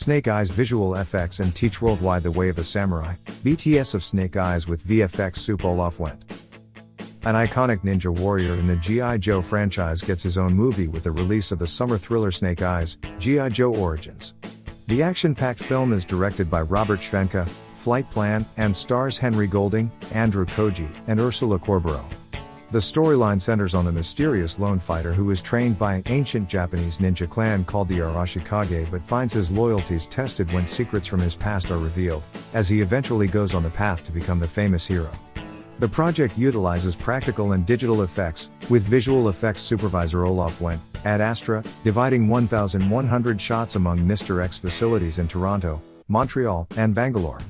Snake Eyes Visual FX and teach worldwide the way of a samurai. BTS of Snake Eyes with VFX Soup Olaf went. An iconic ninja warrior in the G.I. Joe franchise gets his own movie with the release of the summer thriller Snake Eyes, G.I. Joe Origins. The action-packed film is directed by Robert Schwenke, Flight Plan, and stars Henry Golding, Andrew Koji, and Ursula Corbero. The storyline centers on the mysterious lone fighter who is trained by an ancient Japanese ninja clan called the Arashikage but finds his loyalties tested when secrets from his past are revealed, as he eventually goes on the path to become the famous hero. The project utilizes practical and digital effects, with visual effects supervisor Olaf Wendt, Ad Astra, dividing 1,100 shots among Mr. X facilities in Toronto, Montreal, and Bangalore.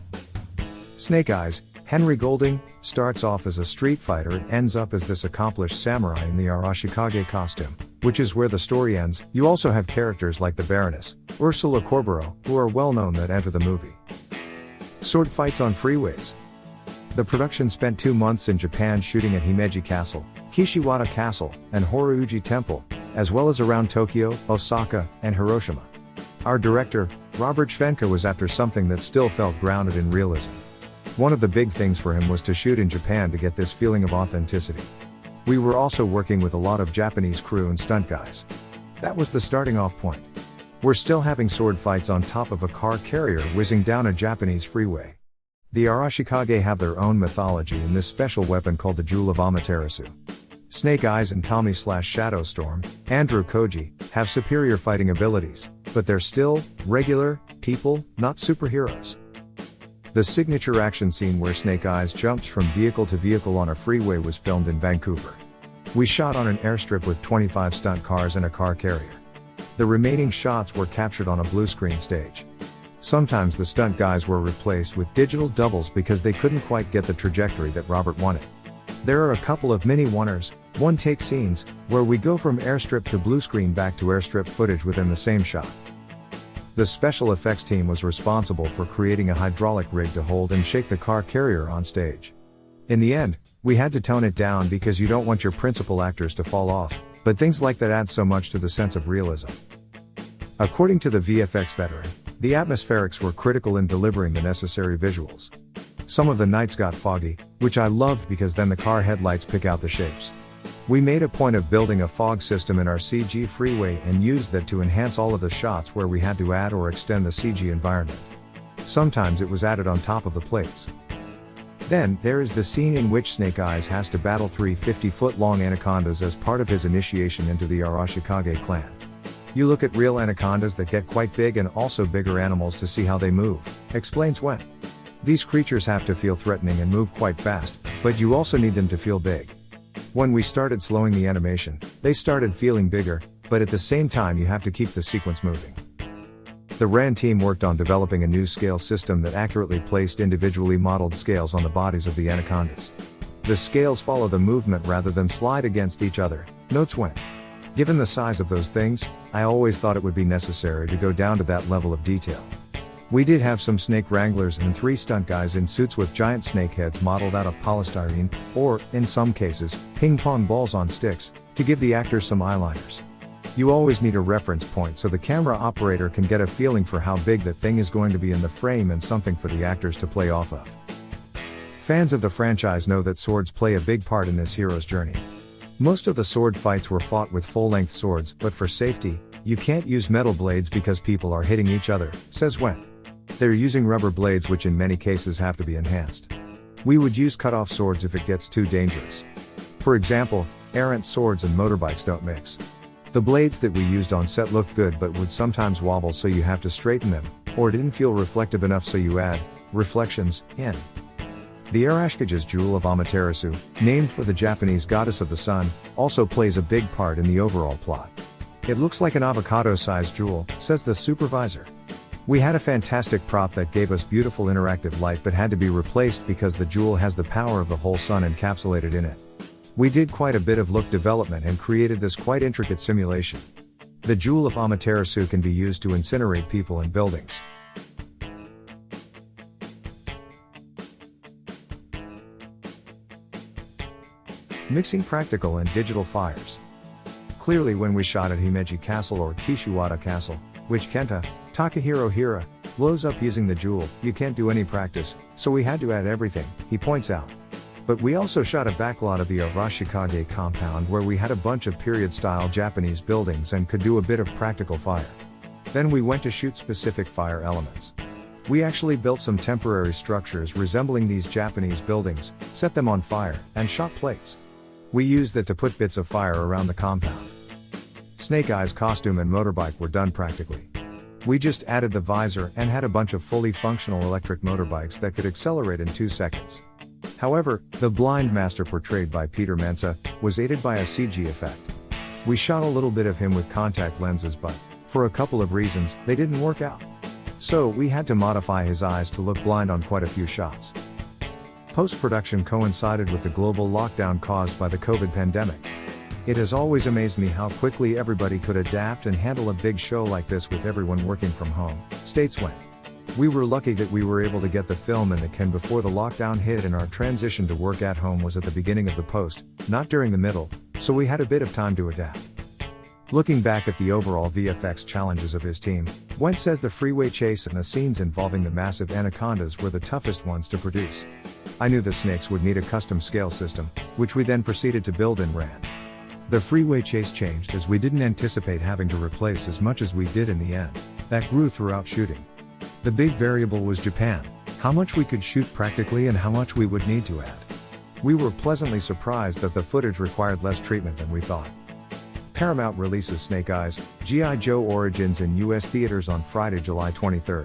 Snake Eyes, Henry Golding, starts off as a street fighter and ends up as this accomplished samurai in the Arashikage costume, which is where the story ends. You also have characters like the Baroness, Ursula Corbero, who are well known that enter the movie. Sword fights on freeways. The production spent 2 months in Japan shooting at Himeji Castle, Kishiwada Castle, and Horyuji Temple, as well as around Tokyo, Osaka, and Hiroshima. Our director, Robert Schwenke, was after something that still felt grounded in realism. One of the big things for him was to shoot in Japan to get this feeling of authenticity. We were also working with a lot of Japanese crew and stunt guys. That was the starting off point. We're still having sword fights on top of a car carrier whizzing down a Japanese freeway. The Arashikage have their own mythology in this special weapon called the Jewel of Amaterasu. Snake Eyes and Tommy/Shadowstorm, Andrew Koji, have superior fighting abilities, but they're still regular people, not superheroes. The signature action scene where Snake Eyes jumps from vehicle to vehicle on a freeway was filmed in Vancouver. We shot on an airstrip with 25 stunt cars and a car carrier. The remaining shots were captured on a blue screen stage. Sometimes the stunt guys were replaced with digital doubles because they couldn't quite get the trajectory that Robert wanted. There are a couple of mini one-take scenes, where we go from airstrip to blue screen back to airstrip footage within the same shot. The special effects team was responsible for creating a hydraulic rig to hold and shake the car carrier on stage. In the end, we had to tone it down because you don't want your principal actors to fall off, but things like that add so much to the sense of realism. According to the VFX veteran, the atmospherics were critical in delivering the necessary visuals. Some of the nights got foggy, which I loved because then the car headlights pick out the shapes. We made a point of building a fog system in our CG freeway and used that to enhance all of the shots where we had to add or extend the CG environment. Sometimes it was added on top of the plates. Then, there is the scene in which Snake Eyes has to battle 3 50-foot-long anacondas as part of his initiation into the Arashikage clan. You look at real anacondas that get quite big and also bigger animals to see how they move, explains Wendt. These creatures have to feel threatening and move quite fast, but you also need them to feel big. When we started slowing the animation, they started feeling bigger, but at the same time you have to keep the sequence moving. The RAN team worked on developing a new scale system that accurately placed individually modeled scales on the bodies of the anacondas. The scales follow the movement rather than slide against each other, notes Wendt. Given the size of those things, I always thought it would be necessary to go down to that level of detail. We did have some snake wranglers and 3 stunt guys in suits with giant snake heads modeled out of polystyrene, or, in some cases, ping pong balls on sticks, to give the actors some eyeliners. You always need a reference point so the camera operator can get a feeling for how big that thing is going to be in the frame and something for the actors to play off of. Fans of the franchise know that swords play a big part in this hero's journey. Most of the sword fights were fought with full-length swords, but for safety, you can't use metal blades because people are hitting each other, says Wendt. They're using rubber blades which in many cases have to be enhanced. We would use cut-off swords if it gets too dangerous. For example, errant swords and motorbikes don't mix. The blades that we used on set looked good but would sometimes wobble so you have to straighten them, or didn't feel reflective enough so you add reflections in. The Arashikage's Jewel of Amaterasu, named for the Japanese goddess of the sun, also plays a big part in the overall plot. It looks like an avocado-sized jewel, says the supervisor. We had a fantastic prop that gave us beautiful interactive light but had to be replaced because the jewel has the power of the whole sun encapsulated in it. We did quite a bit of look development and created this quite intricate simulation. The Jewel of Amaterasu can be used to incinerate people and buildings. Mixing practical and digital fires. Clearly when we shot at Himeji Castle or Kishiwada Castle, which Kenta, Takahiro Hira blows up using the jewel. You can't do any practice, so we had to add everything, he points out. But we also shot a backlot of the Arashikage compound where we had a bunch of period-style Japanese buildings and could do a bit of practical fire. Then we went to shoot specific fire elements. We actually built some temporary structures resembling these Japanese buildings, set them on fire, and shot plates. We used that to put bits of fire around the compound. Snake Eyes costume and motorbike were done practically. We just added the visor and had a bunch of fully functional electric motorbikes that could accelerate in 2 seconds. However, the blind master portrayed by Peter Mensa was aided by a CG effect. We shot a little bit of him with contact lenses, but, for a couple of reasons, they didn't work out. So we had to modify his eyes to look blind on quite a few shots. Post-production coincided with the global lockdown caused by the COVID pandemic. It has always amazed me how quickly everybody could adapt and handle a big show like this with everyone working from home, states Wen. We were lucky that we were able to get the film in the can before the lockdown hit, and our transition to work at home was at the beginning of the post, not during the middle, so we had a bit of time to adapt. Looking back at the overall VFX challenges of his team, Went says the freeway chase and the scenes involving the massive anacondas were the toughest ones to produce. I knew the snakes would need a custom scale system, which we then proceeded to build in RAND. The freeway chase changed as we didn't anticipate having to replace as much as we did in the end. That grew throughout shooting. The big variable was Japan, how much we could shoot practically and how much we would need to add. We were pleasantly surprised that the footage required less treatment than we thought. Paramount releases Snake Eyes, G.I. Joe Origins in US theaters on Friday, July 23.